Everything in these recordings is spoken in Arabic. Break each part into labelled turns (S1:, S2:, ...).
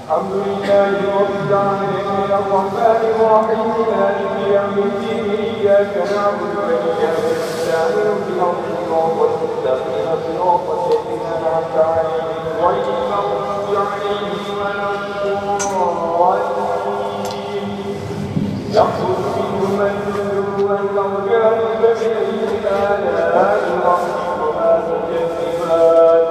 S1: الحمد لله رب العالمين الرحمن الرحيم مالك يوم الدين إياك نعبد وإياك نستعين اهدنا الصراط المستقيم صراط الذين أنعمت عليهم غير المغضوب عليهم ولا الضالين يخرج منهما الجن والمرجان فبأي آلاء ربكما تكذبان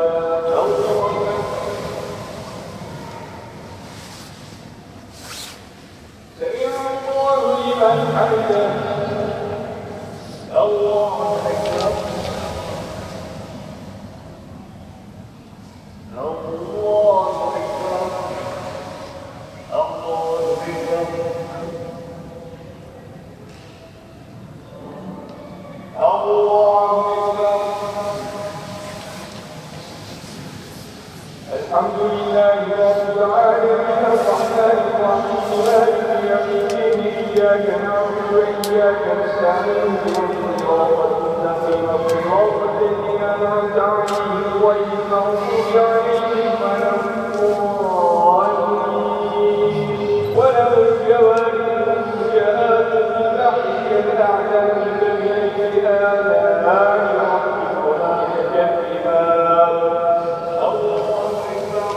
S1: سمع الله لمن حمده الله أكبر الله أكبر الله أكبر الله أكبر الحمد لله رب العالمين الرحمن الرحيم مالك يوم الدين إياك نعبد وإياك نستعين اهدنا الصراط المستقيم صراط الذين أنعمت عليهم غير المغضوب عليهم ولا الضالين وله الجوار المنشآت في البحر كالأعلام فبأي آلاء ربكما تكذبان الله أكبر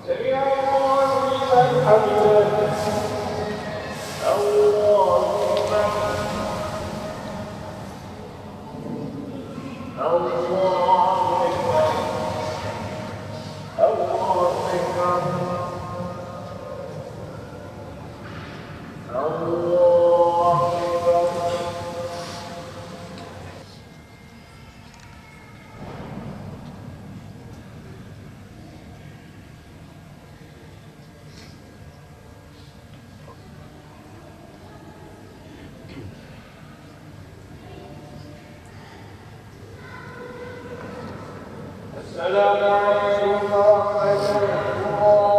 S1: سمع الله لمن حمده الله أكبر الله أكبر الله أكبر الله أكبر السلام عليكم ورحمة الله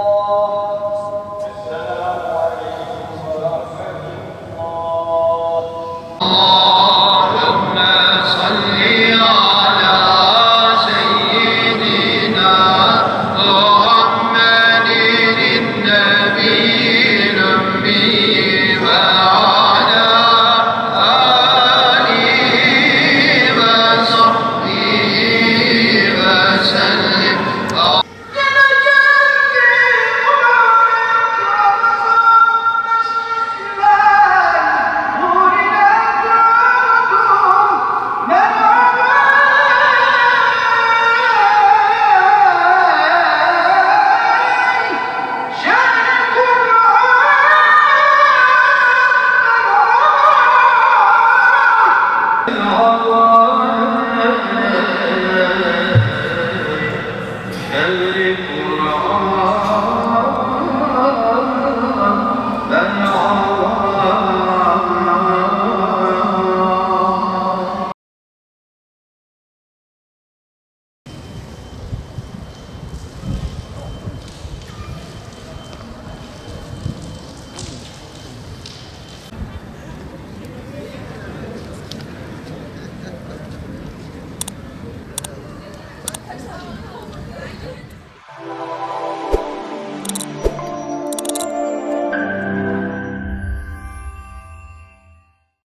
S1: السلام عليكم ورحمة الله
S2: اللهم صل على سيدنا محمد النبي الأمي وعلى آله وصحبه وسلم.
S1: الله